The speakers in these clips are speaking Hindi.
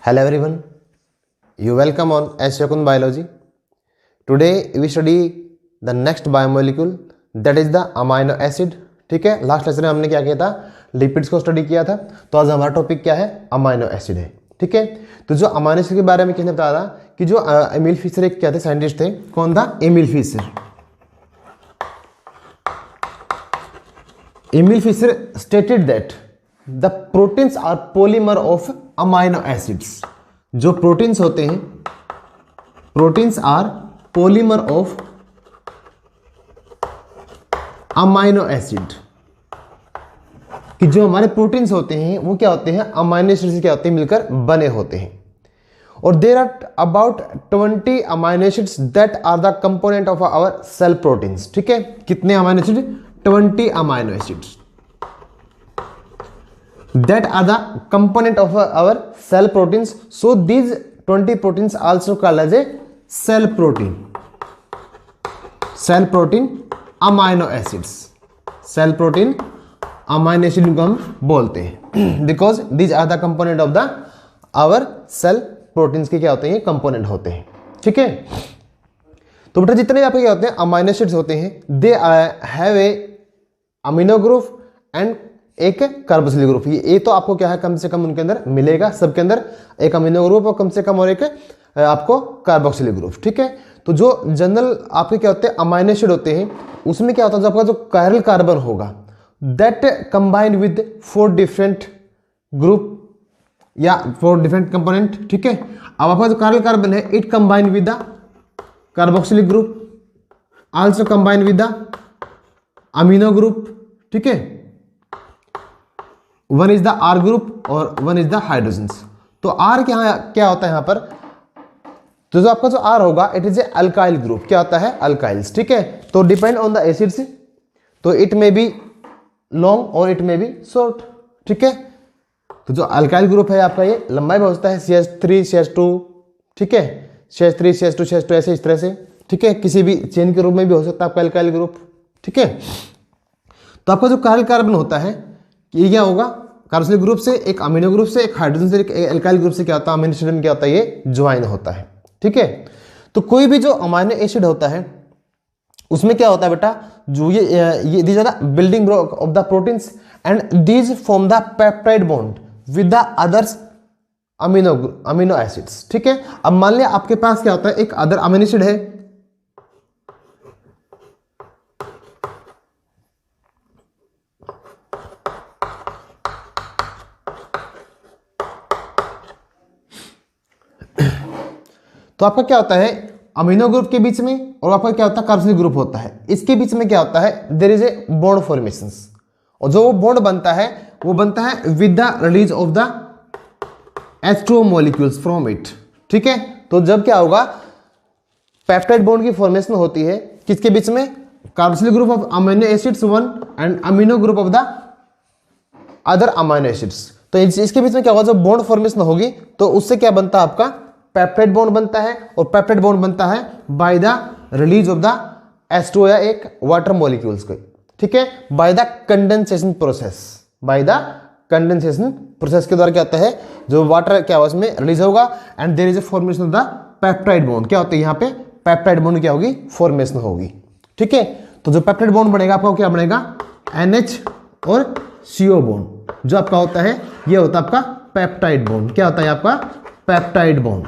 Hello everyone, you welcome on Shakun Biology. Today we study the next biomolecule that is the amino acid. ठीक है, लास्ट लेक्चर में हमने क्या किया था, लिपिड्स को स्टडी किया था. तो आज हमारा टॉपिक क्या है, अमाइनो एसिड है. ठीक है, तो जो अमाइनो एसिड के बारे में किसने बताया था कि जो एमिल फिशर एक क्या थे साइंटिस्ट थे, कौन था, Emil Fischer. Emil Fischer stated that the proteins are polymer of amino acids. जो प्रोटीन्स होते हैं, proteins are polymer of amino acid. कि जो हमारे प्रोटीन्स होते हैं वो क्या होते हैं, अमाइनो एसिड से क्या होते हैं, मिलकर बने होते हैं. और there are about 20 amino acids that are the component of our cell proteins. ठीक है, कितने amino acid, 20 amino acids that are the component of our cell proteins. So these 20 proteins also called as a cell protein. Cell protein amino acids. Cell protein amino acid को हम बोलते हैं because these are the component of the our cell proteins के क्या होते हैं, component होते हैं. ठीक है, तो बेटा जितने भी आपके क्या होते हैं अमाइनो एसिड्स होते हैं, they have a amino group and एक कार्बोक्सिलिक ग्रुप. ये तो आपको क्या है, कम से कम उनके अंदर मिलेगा, सबके अंदर एक अमीनो ग्रुप और कम से कम और एक आपको कार्बोक्सिलिक ग्रुप. ठीक है, तो जो जनरल आपके क्या होते हैं अमाइनो एसिड होते हैं, उसमें क्या होता है, जो आपका जो कायरल कार्बन होगा that combined with 4 different group या 4 डिफरेंट कंपोनेंट. ठीक है, अब आपका जो कायरल कार्बन है it combined with the carboxylic group, also combined with the amino group. ठीक है, one is the R group और वन इज द हाइड्रोजन्स. तो आर क्या होता है यहां पर, तो जो आपका जो आर होगा it is a alkyl group. क्या होता है, अल्काइल्स. ठीक है, तो डिपेंड ऑन द एसिड्स, तो इट मे बी लॉन्ग और इट मे बी शॉर्ट. ठीक है, तो जो अल्काइल ग्रुप है आपका ये लंबाई में होता है CH3 CH2. ठीक है, CH3 CH2 CH2 ऐसे इस तरह से. ठीक है, किसी भी चेन के रूप में भी हो सकता है आपका अल्काइल ग्रुप. ठीक है, तो आपका जो कायरल कार्बन होता है ये क्या होगा, कार्बोक्सिलिक ग्रुप से, एक अमीनो ग्रुप से, एक हाइड्रोजन से, एक एल्काइल ग्रुप से क्या होता है, अमीनो एसिड में क्या होता है, ये ज्वाइन होता है. ठीक है, तो कोई भी जो अमीनो एसिड होता है उसमें क्या होता है बेटा, जो ये these are the building block of the proteins and these form the peptide bond with the others amino acids. ठीक है, अब मान लिया आपके पास क्या होता है, एक अदर अमीनो एसिड है, तो आपका क्या होता है अमीनो ग्रुप के बीच में और आपका क्या होता है कार्बोक्सिलिक ग्रुप होता है, इसके बीच में क्या होता है, there is a bond formations. और जो वो बॉन्ड बनता है वो बनता है with the release of the H2O molecules from it. ठीक है, तो जब क्या होगा, पेप्टाइड बॉन्ड की फॉर्मेशन होती है किसके बीच में, carboxylic group of amino acids 1 and amino group of the other amino acids. तो इसके बीच में क्या होगा, जब बॉन्ड फॉर्मेशन होगी तो उससे क्या बनता है, आपका पेप्टाइड बॉन्ड बनता है. और पेप्टाइड बॉन्ड बनता है by the release of the H2O या एक वाटर मॉलिक्यूल्स को. ठीक है, by the condensation process, by the condensation process के द्वारा क्या होता है, जो वाटर क्या होगा उसमें रिलीज होगा and there is a formation of the peptide bond. क्या होता है यहाँ पे, पेप्टाइड बॉन्ड क्या होगी, फॉर्मेशन होगी. ठीक है, तो जो पेप्टाइड बॉन्ड बनेगा आपका क्या बनेगा, NH और CO बॉन्ड. जो आपका होता है ये होता है आपका पेप्टाइड बॉन्ड. क्या होता है आपका, पेप्टाइड बॉन्ड.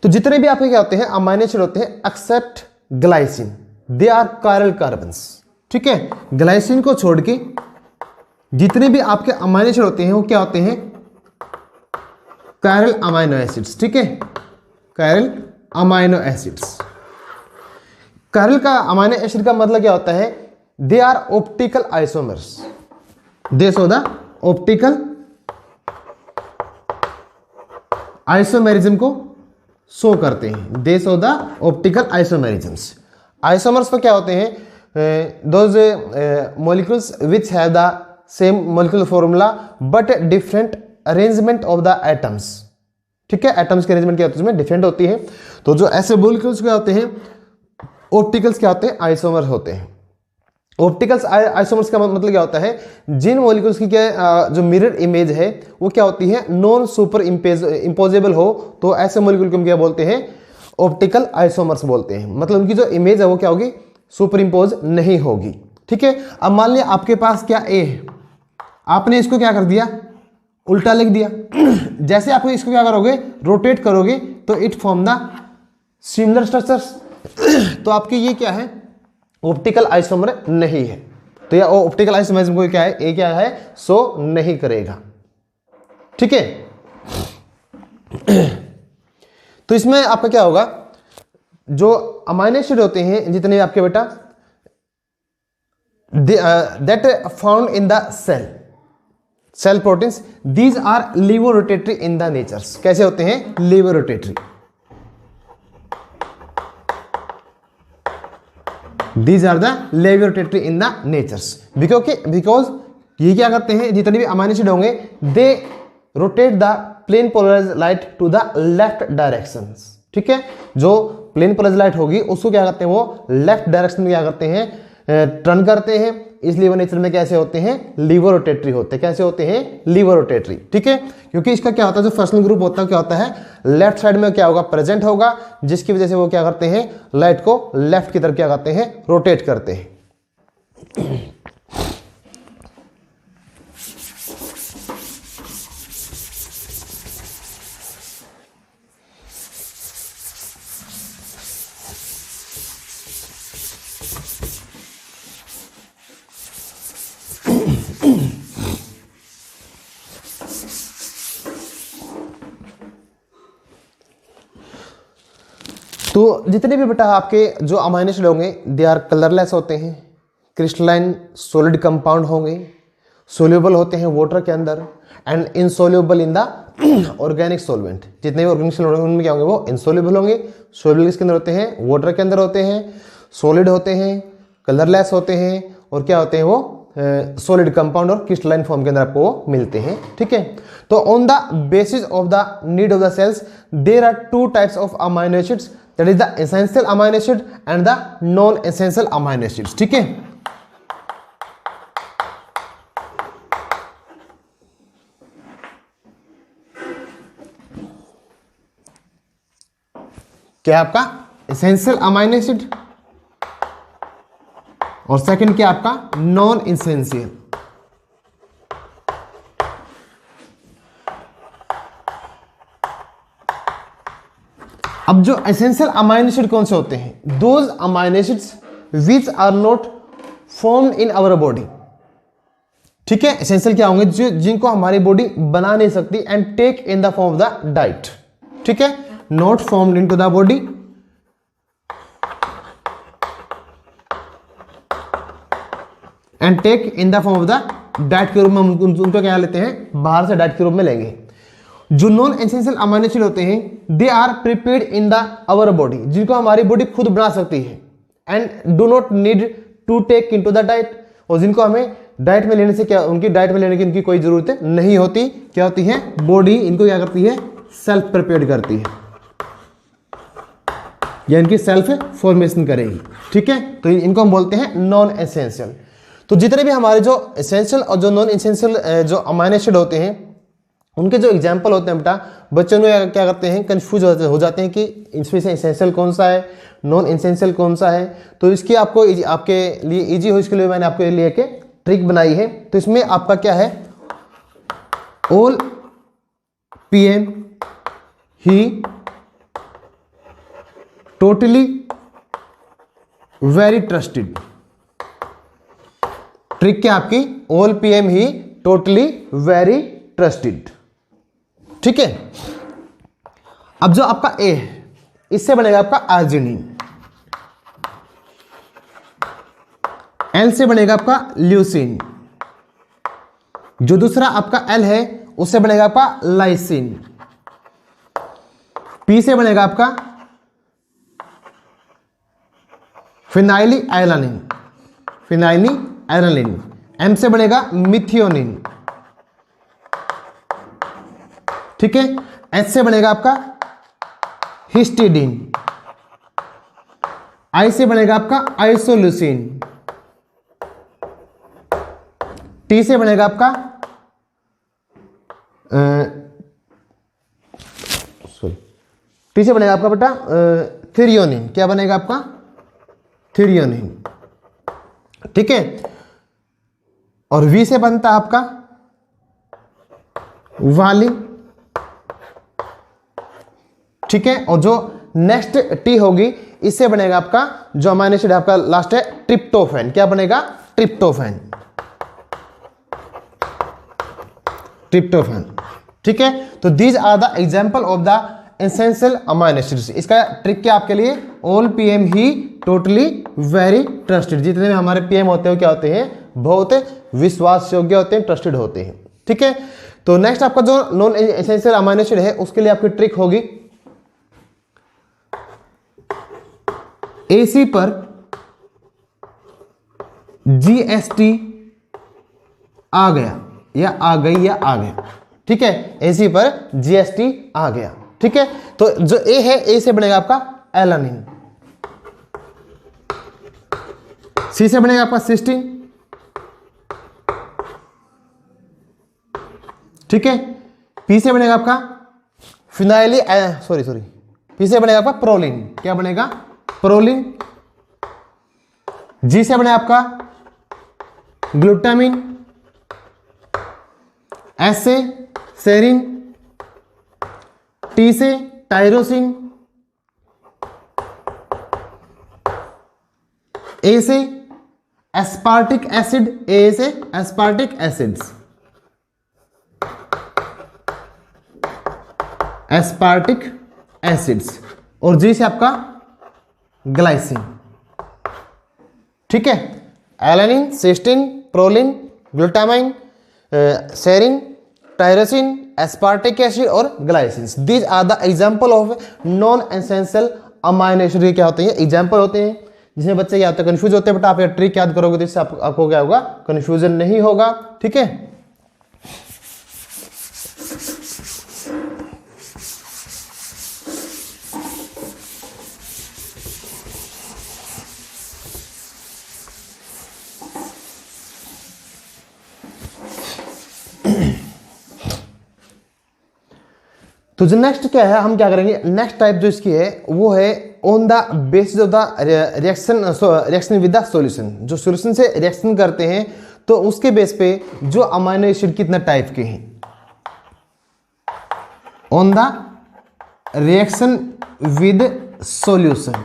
तो जितने भी आपके क्या होते हैं अमाइनो एसिड होते हैं except glycine, they are chiral carbons. ठीक है, ग्लाइसिन को छोड़ के जितने भी आपके अमाइनो एसिड होते हैं वो क्या होते हैं, कायरल अमाइनो एसिड्स. ठीक है, कायरल अमाइनो एसिड्स. कायरल का अमाइनो एसिड का मतलब क्या होता है, they are optical isomers. They show the optical isomerism को शो करते हैं. They show the optical isomerisms. Isomers तो क्या होते हैं, those molecules which have the same molecular formula but different arrangement of the atoms. ठीक है, एटम्स के अरेंजमेंट क्या होती है उसमें डिफरेंट होती है. तो जो ऐसे मॉलिक्यूल्स क्या होते हैं, ऑप्टिकल्स क्या होते हैं, आइसोमर होते हैं. ऑप्टिकल आइसोमर्स का मतलब क्या होता है, जिन मॉलिक्यूल्स की क्या जो मिरर इमेज है वो क्या होती है, नॉन सुपर इम्पोजेबल हो, तो ऐसे मॉलिक्यूल को हम क्या बोलते हैं, ऑप्टिकल आइसोमर्स बोलते हैं। मतलब उनकी जो इमेज है वो क्या होगी, सुपर इम्पोज नहीं होगी। ठीक है, अब मान लिया आपके पास क्या ए है, आपने इसको क्या कर दिया, उल्टा लिख दिया। जैसे आप इसको क्या करोगे, रोटेट करोगे तो it form the similar structures. तो आपकी ये क्या है, ऑप्टिकल आइसोमर नहीं है। तो यह ऑप्टिकल आइसोमर को क्या है, ए क्या है, शो नहीं करेगा। ठीक है, तो इसमें आपका क्या होगा, जो अमाइनो एसिड होते हैं जितने भी आपके बेटा, that found in the cell proteins, these are laevorotatory in the natures. कैसे होते हैं, लीवोरोटेटरी। These are the levorotatory in the natures, because ये क्या करते हैं, जितने भी अमाइनो एसिड होंगे, they rotate the plane polarised light to the left directions. ठीक है, जो प्लेन पोलराइज्ड लाइट होगी उसको क्या करते हैं, वो लेफ्ट डायरेक्शन में क्या करते हैं, टर्न करते हैं। इसलिए वो नेचर में कैसे होते हैं, लीवर रोटेटरी होते हैं। कैसे होते हैं, लीवर रोटेटरी। ठीक है, क्योंकि इसका क्या होता है, जो फर्स्टल ग्रुप होता है क्या होता है, लेफ्ट साइड में क्या होगा, प्रेजेंट होगा, जिसकी वजह से वो क्या करते हैं, लाइट को लेफ्ट की तरफ क्या करते हैं, रोटेट करते हैं। तो जितने भी बेटा आपके जो अमाइनो एसिड होंगे, दे आर कलरलेस होते हैं, क्रिस्टलाइन सॉलिड कंपाउंड होंगे, सोल्यूबल होते हैं वाटर के अंदर, and insoluble in the organic solvent. जितने भी ऑर्गेनिक सॉल्वेंट उनमें क्या होंगे, वो इनसोल्यूबल होंगे। सोल्यूबल किसके अंदर होते हैं, वाटर के अंदर होते हैं, सॉलिड होते हैं, कलरलेस होते हैं, और क्या होते हैं, वो सॉलिड कंपाउंड और क्रिस्टलाइन फॉर्म के अंदर आपको वो मिलते हैं। ठीक है, तो on the basis of the need of the cells there are two types of amino acids, that is the essential amino acid and the non essential amino acids. ठीक है, क्या आपका एसेंशियल अमाइनो एसिड, और सेकंड क्या आपका नॉन एसेंशियल। अब जो एसेंशियल अमाइनो एसिड कौन से होते हैं, those amino acids which are not formed in our body. ठीक है, एसेंशियल क्या होंगे, जो जिनको हमारी बॉडी बना नहीं सकती, and take in the form of the diet. ठीक है, not formed into the body, and take in the form of the diet के रूप में उनको क्या लेते हैं, बाहर से डाइट के रूप में लेंगे। जो नॉन एसेंशियल अमाइनो एसिड होते हैं, they are prepared in the our body, जिनको हमारी बॉडी खुद बना सकती है, and do not need to take into the diet, और जिनको हमें डाइट में लेने से क्या, उनकी डाइट में लेने की इनकी कोई जरूरत नहीं होती। क्या होती है, बॉडी इनको क्या करती है, सेल्फ प्रिपेयर्ड करती है, या इनकी सेल्फ फॉर्मेशन करेगी। ठीक है, तो इनको हम बोलते हैं नॉन एसेंशियल। तो जितने भी हमारे जो एसेंशियल और जो नॉन एसेंशियल जो अमाइनो एसिड होते हैं, उनके जो एग्जाम्पल होते हैं बेटा, बच्चों में क्या करते हैं, कंफ्यूज हो जाते हैं कि इसमें से एसेंशियल कौन सा है, नॉन एसेंशियल कौन सा है। तो इसकी आपको आपके लिए इजी हो, इसके लिए मैंने आपके लिए एक ट्रिक बनाई है। तो इसमें आपका क्या है, all PM he totally very trusted. Trick क्या आपकी, all PM he totally very trusted. ठीक है, अब जो आपका ए है, इससे बनेगा आपका आर्जिनिन, एल से बनेगा आपका ल्यूसिन, जो दूसरा आपका एल है उससे बनेगा आपका लाइसिन, पी से बनेगा आपका फिनाइली आइलानिन, फिनाइली आइलानिन, एम से बनेगा मिथियोनिन। ठीक है, एच से बनेगा आपका हिस्टिडीन, आई से बनेगा आपका आइसोल्यूसिन, टी से बनेगा आपका सॉरी टी से बनेगा आपका बेटा थ्रियोनिन। क्या बनेगा आपका? थ्रियोनिन। ठीक है। और वी से बनता है आपका वालिन। ठीक है। और जो नेक्स्ट टी होगी इससे बनेगा आपका जो अमीनो एसिड आपका लास्ट है ट्रिप्टोफैन। क्या बनेगा? ट्रिप्टोफैन। ट्रिप्टोफैन। ठीक है। तो these are the example of the essential amino acids. इसका ट्रिक क्या आपके लिए? All PM he totally very trusted. जितने भी हमारे पीएम होते हैं क्या होते हैं? बहुत विश्वास योग्य होते हैं, ट्रस्टेड होते हैं। ठीक है। तो नेक्स्ट आपका जो नॉन एसेंशियल अमीनो एसिड है उसके लिए आपकी ट्रिक होगी एसी पर जीएसटी आ गया या आ गई या आ गया। ठीक है। एसी पर जीएसटी आ गया। ठीक है। तो जो ए है ए से बनेगा आपका एलानिन। सी से बनेगा आपका सिस्टीन। ठीक है। पी से बनेगा आपका फिनाइली सॉरी पी से बनेगा आपका प्रोलिन। क्या बनेगा? प्रोलिन। जी से बने आपका ग्लूटामिन। एस से सेरिन। टी से टायरोसिन। ए से एस्पार्टिक एसिड। ए से एस्पार्टिक एसिड्स। Aspartic acids. और जी से आपका ग्लाइसिन। ठीक है। Alanine, cysteine, proline, glutamine, serine, tyrosine, aspartic acid और glycine. These are the example of non essential amino acid. क्या होते हैं? एग्जांपल होते हैं जिसमें बच्चे क्या होते हैं? कंफ्यूज होते हैं। बट आप ये ट्रिक याद करोगे तो इससे आपको क्या होगा? कंफ्यूजन नहीं होगा। ठीक है। तो जो नेक्स्ट क्या है, हम क्या करेंगे? नेक्स्ट टाइप जो इसकी है वो है on the basis of the reaction with the solution. जो सॉल्यूशन से रिएक्शन करते हैं तो उसके बेस पे जो अमीनो एसिड कितने टाइप के हैं। On the reaction with solution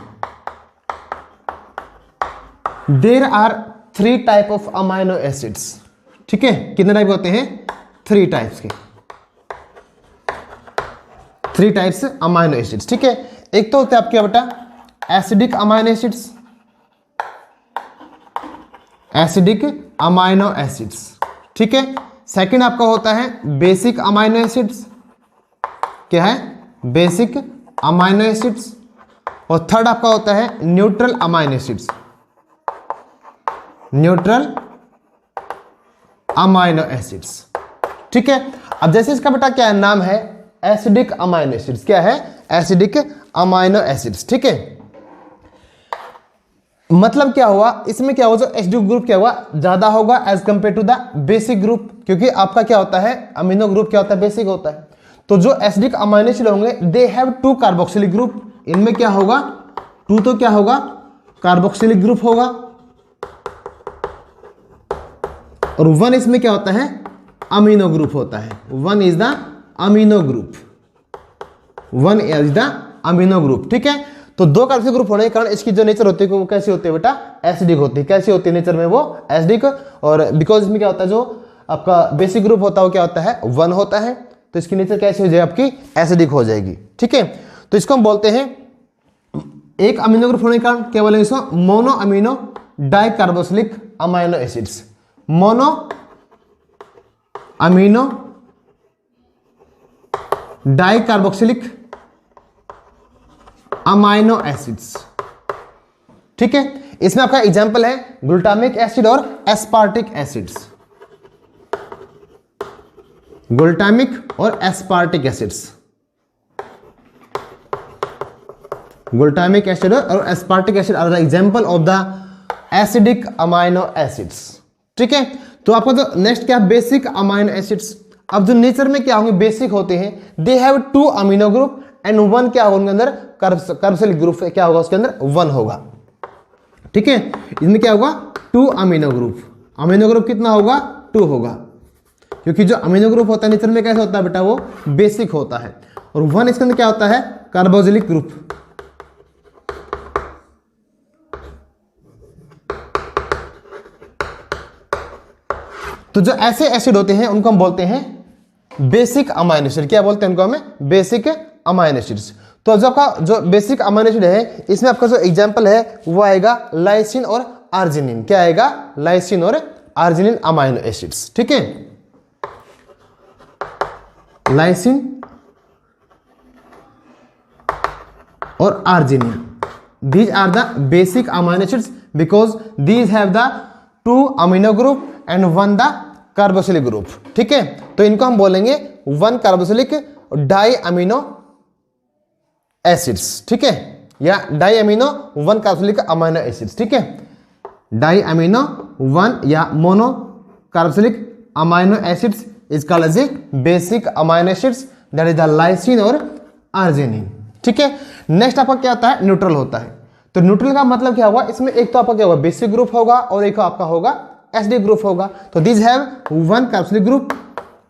there are 3 type of amino acids. ठीक है। कितने टाइप होते हैं? 3 टाइप्स के। 3 टाइप्स अमीनो एसिड्स। ठीक है। एक तो होते हैं आपके बेटा acidic amino acids. Acidic amino acids. ठीक है। सेकंड आपका होता है बेसिक अमीनो एसिड्स। क्या है? Basic amino acids. और थर्ड आपका होता है neutral amino acids. Neutral amino acids. ठीक है। अब जैसे इसका बेटा क्या है? नाम है एसिडिक अमीनो एसिड्स। क्या है? Acidic amino acids. ठीक है। मतलब क्या हुआ इसमें? क्या हुआ जो एसिडिक ग्रुप क्या हुआ? ज्यादा होगा as compare to the basic group. क्योंकि आपका क्या होता है? अमीनो ग्रुप क्या होता है? बेसिक होता है। तो जो एसिडिक अमीनो एसिड होंगे दे हैव 2 कार्बोक्सिलिक ग्रुप। इनमें क्या होगा? 2 तो क्या होगा? कार्बोक्सिलिक ग्रुप होगा। और 1 इसमें क्या होता है? अमीनो ग्रुप होता है। 1 is the amino group. 1 is the amino group. ठीक है। तो 2 कार्बोक्सिलिक ग्रुप होने के कारण इसकी जो नेचर होती है वो कैसी होती है बेटा? एसिडिक होती है। कैसी होती है नेचर में? वो एसिडिक। और बिकॉज इसमें क्या होता है? जो आपका बेसिक ग्रुप होता है वो क्या होता है? 1 होता है। तो इसकी नेचर कैसी हो जाएगी? आपकी एसिडिक हो जाएगी। ठीक है। तो इसको हम बोलते हैं एक अमीनो ग्रुप होने के कारण क्या बोलेंगे इसको? Mono amino dicarboxylic amino acids. Mono amino dicarboxylic amino acids. ठीक है। इसमें आपका एग्जांपल है ग्लूटामिक एसिड और एस्पार्टिक एसिड्स। ग्लूटामिक और एस्पार्टिक एसिड्स। ग्लूटामिक एसिड और aspartic acid are the example of the acidic amino acids. ठीक है। तो आपका जो नेक्स्ट क्या, बेसिक अमाइनो एसिड्स। अब जो नेचर में क्या होंगे, बेसिक होते हैं, they have 2 amino group and 1 क्या होगा उनके अंदर, कार्बोक्सिलिक ग्रुप क्या होगा उसके अंदर, 1 होगा। ठीक है, इसमें क्या होगा, 2 अमीनो ग्रुप। अमीनो ग्रुप कितना होगा, 2 होगा, क्योंकि जो अमीनो ग्रुप होता है नेचर में कैसा होता है बेटा, वो बेसिक होता है। और 1 इसके अंदर क्या होता है, कार्बोक्सिलिक ग्रुप। तो जो ऐसे एसिड होते हैं उनको हम बोलते हैं बेसिक अमाइनो एसिड। क्या बोलते हैं उनको हमें, बेसिक अमाइनो एसिड्स। तो जो आपका जो बेसिक अमाइनो एसिड है, इसमें आपका जो एग्जांपल है वो आएगा लाइसिन और आर्जिनिन। क्या आएगा, लाइसिन और आर्जिनिन अमाइनो एसिड्स। ठीक है, लाइसिन और arginine, these are the basic amino acids because these have the 2 amino group and 1 the carboxylic group। ठीक है, तो इनको हम बोलेंगे 1 कार्बोक्सिलिक डाई अमीनो एसिड्स। ठीक है, या di amino 1 carboxylic amino acids. ठीक है, डाई अमीनो 1 या mono carboxylic amino acids is called as a basic amino acids, that is the lysine और आर्जिनिन। ठीक है, नेक्स्ट आपका क्या होता है, न्यूट्रल होता है। तो न्यूट्रल का मतलब क्या हुआ, इसमें एक तो आपका क्या होगा, बेसिक ग्रुप होगा और एक आपका होगा एसिडिक ग्रुप होगा। तो दिस हैव 1 कार्बोक्सिलिक ग्रुप,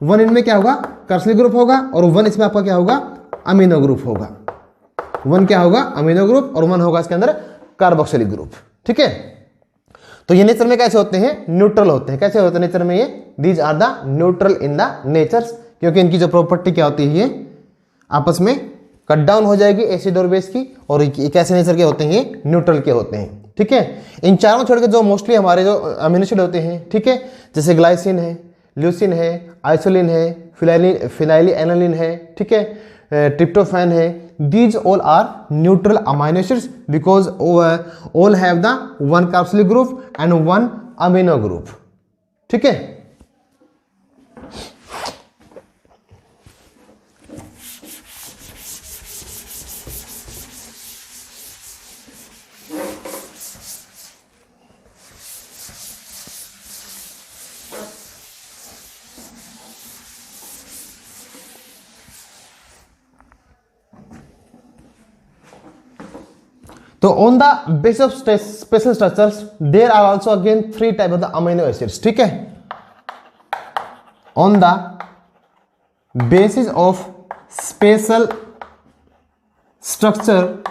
1 इनमें क्या होगा, कार्बोक्सिलिक ग्रुप होगा, और 1 इसमें आपका क्या होगा, अमीनो ग्रुप होगा। 1 क्या होगा, अमीनो ग्रुप, और 1 होगा इसके अंदर कार्बोक्सिलिक ग्रुप। ठीक है, तो ये नेचर में कैसे होते हैं, न्यूट्रल होते हैं। कैसे होते हैं नेचर में ये, these are the neutral in the natures, क्योंकि इनकी जो प्रॉपर्टी क्या होती है, ये आपस में कट डाउन हो जाएगी एसिड और बेस की, और एक ऐसे नेचर के होते हैं, ये न्यूट्रल के होते हैं। ठीक है, इन चारों छोड़ के जो मोस्टली हमारे जो अमीनो एसिड होते हैं, ठीक है, जैसे ग्लाइसिन है, ल्यूसिन है, आइसोलिन है, फिनाइलिएलानिन है, ठीक है, ट्रिप्टोफैन है, these all are neutral amino acids because all have the 1 carboxylic group and 1 amino group. ठीक है, तो on the base of special structures there are also again 3 type of the amino acids. ठीक है, on the basis of special structure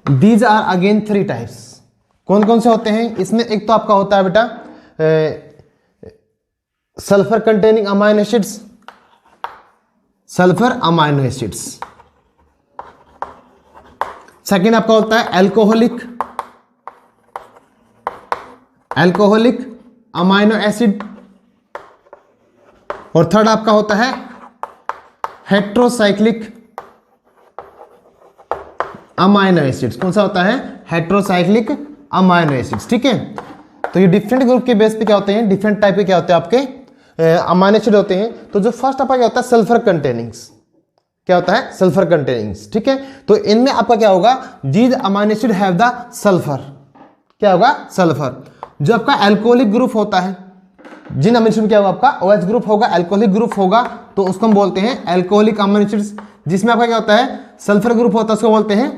these are again 3 types. कौन कौन से होते हैं इसमें, एक तो आपका होता है बेटा sulphur containing amino acids, sulphur amino acids. Second आपका होता है एल्कोहलिक अमीनो एसिड, और थर्ड आपका होता है हेट्रोसाइक्लिक अमीनो एसिड्स। कौन सा होता है, हेट्रोसाइक्लिक अमीनो एसिड्स। ठीक है, तो ये डिफरेंट ग्रुप के बेस पे क्या होते हैं, डिफरेंट टाइप के क्या होते हैं आपके अमीनो एसिड होते हैं। तो जो फर्स्ट आपका क्या होता है, सल्फर कंटेनिंग्स, क्या होता है, सल्फर कंटेनिंग्स। ठीक है, तो इनमें आपका क्या होगा, these amino acid have the sulphur, क्या होगा, सल्फर। जो आपका एल्कोहलिक ग्रुप होता है, जिन अमीनो एसिड क्या होगा आपका OH ग्रुप होगा, एल्कोहलिक ग्रुप होगा, तो उसको हम बोलते हैं एल्कोहलिक अमीनो एसिड्स। जिसमें आपका क्या होता है, सल्फर ग्रुप होता है, उसको बोलते हैं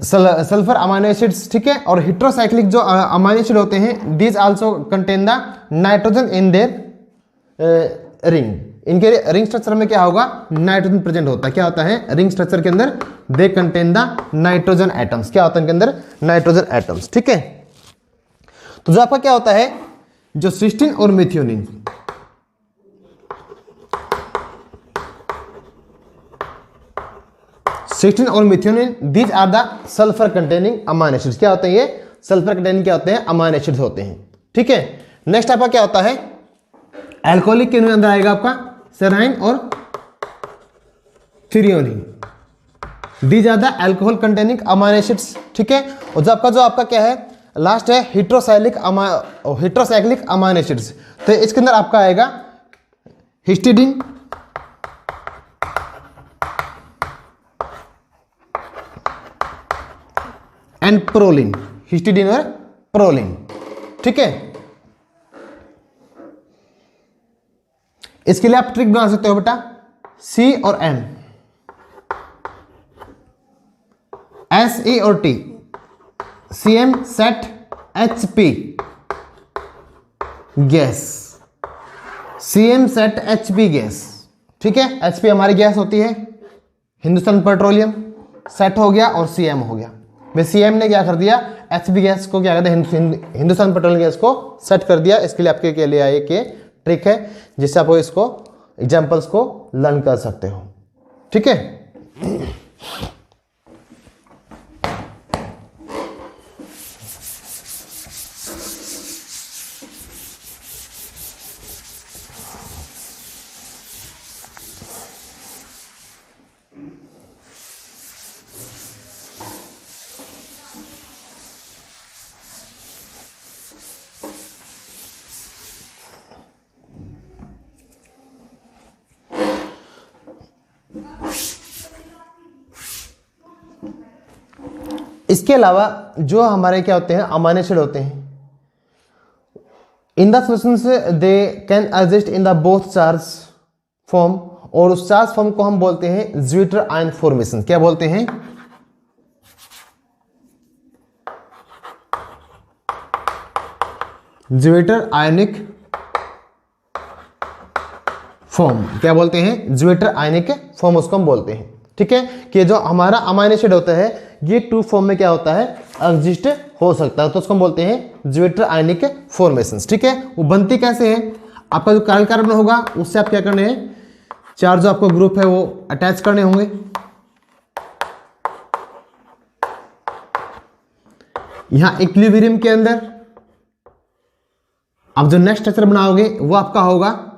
सल्फर अमीनो एसिड्स। ठीक है, और हेट्रोसाइक्लिक जो अमीनो एसिड होते हैं, these also contain the nitrogen in their ring. इनके रिंग स्ट्रक्चर में क्या होगा, नाइट्रोजन प्रेजेंट होता है। क्या होता है, रिंग स्ट्रक्चर के अंदर they contain the nitrogen atoms. क्या होता है इनके अंदर, नाइट्रोजन एटम्स। ठीक है, तो जो आपका क्या होता है, जो सिस्टीन और मिथ्योनिन, सिस्टीन और methionine, these are the sulphur containing amino acids. क्या होते हैं ये, सल्फर कंटेनिंग क्या होते हैं, अमीनो एसिड्स होते हैं। ठीक है, नेक्स्ट आपका क्या होता है, एल्कोहलिक के अंदर आएगा आपका सेराइन और threonine, these are the alcohol containing amino acids. ठीक है, और जो आपका क्या है, लास्ट है हेट्रोसाइक्लिक अमीनो एसिड्स। तो इसके अंदर आपका आएगा हिस्टिडीन, एंड प्रोलिन, हिस्टिडीन और प्रोलिन। ठीक है, इसके लिए आप ट्रिक बना सकते हो बेटा, सी और एन, एस ई और T, C M set H P gas, C M set H P gas, ठीक है, एच पी हमारी गैस होती है हिंदुस्तान पेट्रोलियम, सेट हो गया और सी एम हो गया। वे सी एम ने क्या कर दिया, एच पी गैस को क्या कर दिया, हिंदुस्तान पेट्रोलियम गैस को सेट कर दिया। इसके लिए आपके लिए आए कि ट्रिक है जिससे आप इसको एग्जाम्पल्स को लर्न कर सकते हो, ठीक है। इसके अलावा जो हमारे क्या होते हैं, अमाइनो एसिड होते हैं, in the solutions they can exist in the both charge form, और उस चार्ज फॉर्म को हम बोलते हैं ज्विटर आयन फॉर्मेशन। क्या बोलते हैं, ज्विटर आयनिक फॉर्म। क्या बोलते हैं, ज्विटर आयनिक फॉर्म उसको हम बोलते हैं, ठीक है। कि जो हमारा अमाइनो एसिड होता है ये टू फॉर्म में क्या होता है, एग्जिस्ट हो सकता है, तो उसको हम बोलते हैं ज्विटर आयनिक फॉर्मेशंस, ठीक है। वो बनती कैसे है, आपका जो कार्बन कार्बन होगा उससे आप क्या करने हैं, चार जो आपको ग्रुप है वो अटैच करने होंगे, यहां इक्विलिब्रियम के अंदर आप जो नेक्स्ट स्ट्रक्चर बनाओगे वो आपका होगा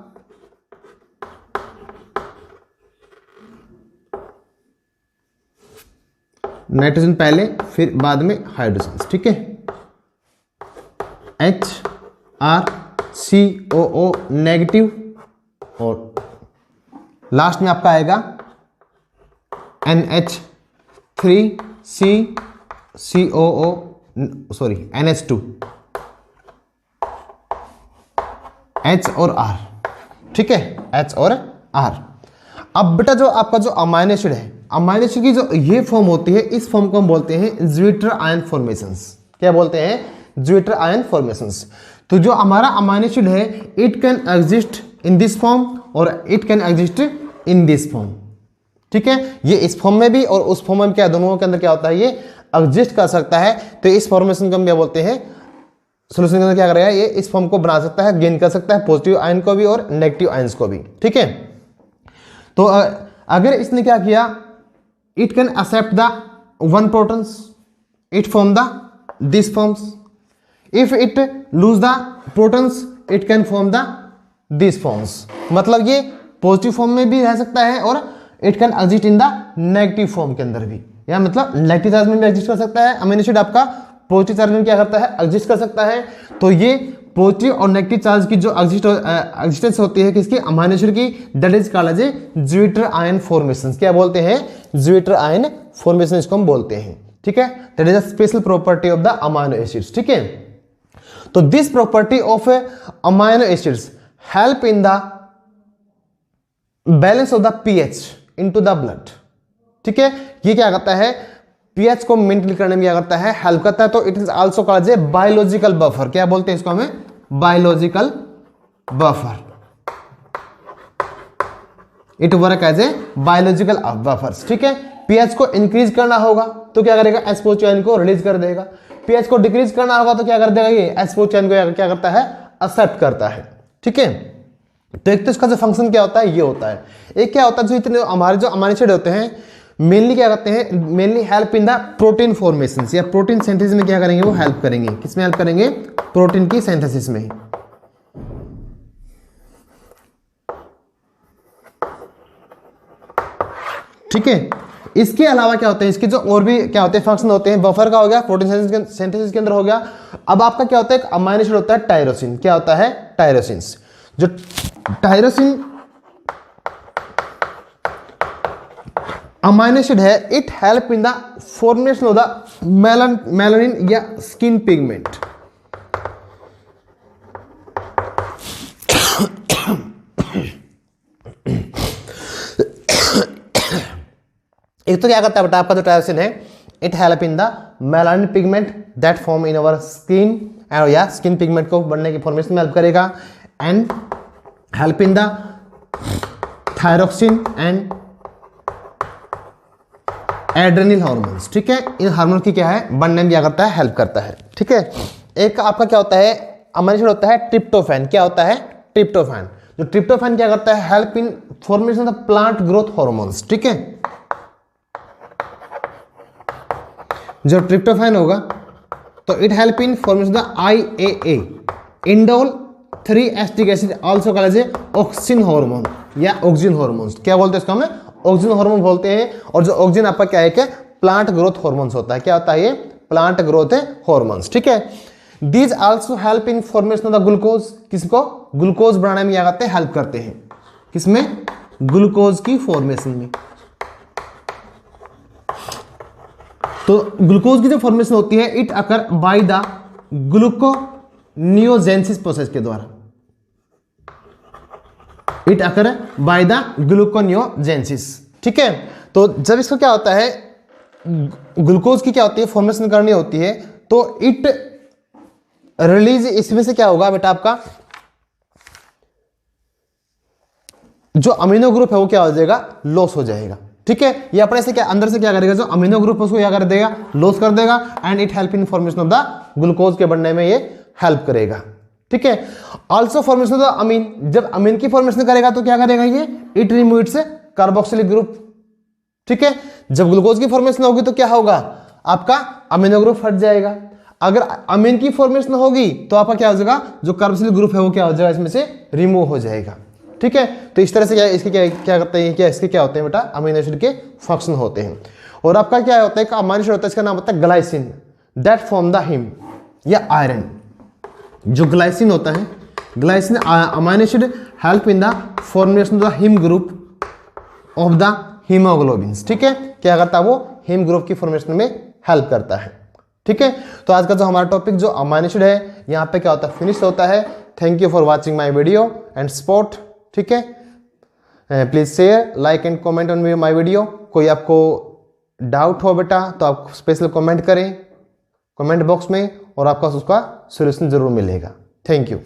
नाइट्रोजन पहले फिर बाद में हाइड्रोजन, ठीक है, HRCOO नेगेटिव, और लास्ट में आपका आएगा NH2 H और R, ठीक है, H और R। अब बेटा जो आपका जो अमाइनो एसिड है, अमाइनो एसिड की जो ये फॉर्म होती है इस फॉर्म को हम बोलते हैं ज्विटर आयन फॉर्मेशंस। क्या बोलते हैं, ज्विटर आयन फॉर्मेशंस। तो जो हमारा अमाइनो एसिड है it can exist in this form और it can exist in this form, ठीक है। ये इस फॉर्म में भी और उस फॉर्म में क्या, दोनों के अंदर क्या होता है, ये एग्जिस्ट कर सकता है। तो इस फॉर्मेशन को हम क्या बोलते हैं, सोल्यूशन के अंदर क्या करेगा, ये इस फॉर्म को बना सकता है, गेन कर सकता है पॉजिटिव आयन को भी और नेगेटिव आयंस को भी, ठीक है। तो अगर इसने क्या किया, it can accept the one protons, it form the these forms. If it lose the protons, it can form the these forms. मतलब ये पॉजिटिव फॉर्म में भी रह सकता है और it can exist in the negative form के अंदर भी, या मतलब नेगेटिव चार्ज में भी एग्जिस्ट कर सकता है। अमीनो एसिड आपका पॉजिटिव चार्ज में क्या करता है, एग्जिस्ट कर सकता है। तो ये पॉजिटिव और नेगेटिव चार्ज की जो एग्जिस्टेंस होती है किसकी, अमाइनो एसिड की, that is called as zwitter ion formations. क्या बोलते हैं, ज्विटर आयन फॉर्मेशन इसको हम बोलते हैं, ठीक है। That is a special property of the amino acids, ठीक है। तो this property of amino acids help in the balance of the pH into the blood, ठीक है। ये क्या करता है, पीएच को मेंटेन करने में क्या करता है, हेल्प करता है। तो it is also called as biological buffer. क्या बोलते हैं इसको हमें, biological buffer. It work as a biological buffers, ठीक है। पीएच को इंक्रीज करना होगा तो क्या करेगा, एच पॉजिटिव आयन को रिलीज कर देगा। पीएच को डिक्रीज करना होगा तो क्या कर देगा, ये एच पॉजिटिव आयन को क्या करता है, एक्सेप्ट करता है, ठीक है। तो एक तो इसका जो फंक्शन क्या होता है, ये होता है। एक क्या होता है, जो इतने हमारे जो अमाइनो एसिड होते हैं मेनली क्या करते हैं, mainly help in the protein formation, या प्रोटीन सिंथेसिस में क्या करेंगे, वो हेल्प करेंगे। किसमें हेल्प करेंगे, प्रोटीन की सिंथेसिस में, ठीक है। इसके अलावा क्या होते हैं, इसके जो और भी क्या होते हैं फंक्शन होते हैं, बफर का हो गया, प्रोटीन सिंथेसिस के अंदर हो गया। अब आपका क्या होता है, एक अमाइनो एसिड होता है टायरोसिन। क्या होता है, टायरोसिन। जो टायरोसिन अमाइनो एसिड है, it help in the formation of the melanin या स्किन पिगमेंट। एक तो क्या करता है बेटा आपका जो टायरोसिन है, it help in the melanin pigment that form in our skin, and या स्किन पिगमेंट को बढ़ने की फॉर्मेशन में हेल्प करेगा, and help in the thyroxine and adrenal hormones. ठीक है, इन हार्मोन की क्या है बनने में क्या करता है, हेल्प करता है। ठीक है, एक आपका क्या होता है अमीनो एसिड होता है ट्रिप्टोफैन। क्या होता है, ट्रिप्टोफैन। जो ट्रिप्टोफैन क्या करता है, help in formation of plant growth hormones. ठीक है, जो ट्रिप्टोफैन होगा तो it help in formation of IAA, indole 3 acetic acid, also called as auxin hormone या ऑक्सिन हार्मोन्स। क्या बोलते हैं इसको हमें, ऑक्सिन हार्मोन बोलते हैं। और जो ऑक्सिन आपका क्या है कि प्लांट ग्रोथ हार्मोन्स होता है। क्या होता है ये, प्लांट ग्रोथ हार्मोन्स। ठीक है, these also help in formation of the glucose. किसको, ग्लूकोज बनाने में क्या करते हैं, हेल्प करते हैं। किसमें, ग्लूकोज की फॉर्मेशन में। तो ग्लूकोज की जो फॉर्मेशन होती है, it occur by the gluconeogenesis process के द्वारा। It occur by the gluconeogenesis. ठीक है, तो जब इसको क्या होता है, ग्लूकोज की क्या होती है फॉर्मेशन करनी होती है, तो इट रिलीज, इसमें से क्या होगा बेटा आपका जो अमीनो ग्रुप है वो क्या हो जाएगा, लॉस हो जाएगा। ठीक है, ये अपने से क्या अंदर से क्या करेगा, जो अमीनो ग्रुप उसको क्या कर देगा, लॉस कर देगा, and it help in formation of the glucose के बनने में ये हेल्प करेगा। ठीक है, ऑल्सो फॉर्मेशन ऑफ द अमीन, जब अमीन की फॉर्मेशन करेगा तो क्या करेगा ये, it remove it's carboxylic group. ठीक है, जब ग्लूकोज की फॉर्मेशन होगी तो क्या होगा, आपका अमीनो ग्रुप हट जाएगा। अगर अमीन की फॉर्मेशन होगी तो आपका क्या हो जाएगा, जो कार्बोक्सिलिक ग्रुप है वो क्या हो जाएगा, इसमें से रिमूव हो जाएगा। ठीक है, तो इस तरह से क्या इसके क्या करते हैं, क्या इसके क्या होते हैं बेटा, अमीनो एसिड के फंक्शन होते हैं। और आपका क्या होता है, अमीनो एसिड होता है, इसका नाम होता है glycine, that form the haem या आयरन। जो ग्लाइसिन होता है, glycine amino acid help in the formation of the haem group of the haemoglobins. ठीक है, क्या करता है वो, हिम ग्रुप की फॉर्मेशन में हेल्प करता है। ठीक है, तो आज का जो हमारा टॉपिक जो अमीनो एसिड है यहाँ पे क्या होता है, फिनिश होता है। Thank you for watching my video and support. ठीक है, please share, like and comment on my video. कोई आपको डाउट हो बेटा तो आप स्पेशल कमेंट करें कमेंट बॉक्स में, और आपका उसका सोल्यूशन जरूर मिलेगा। Thank you.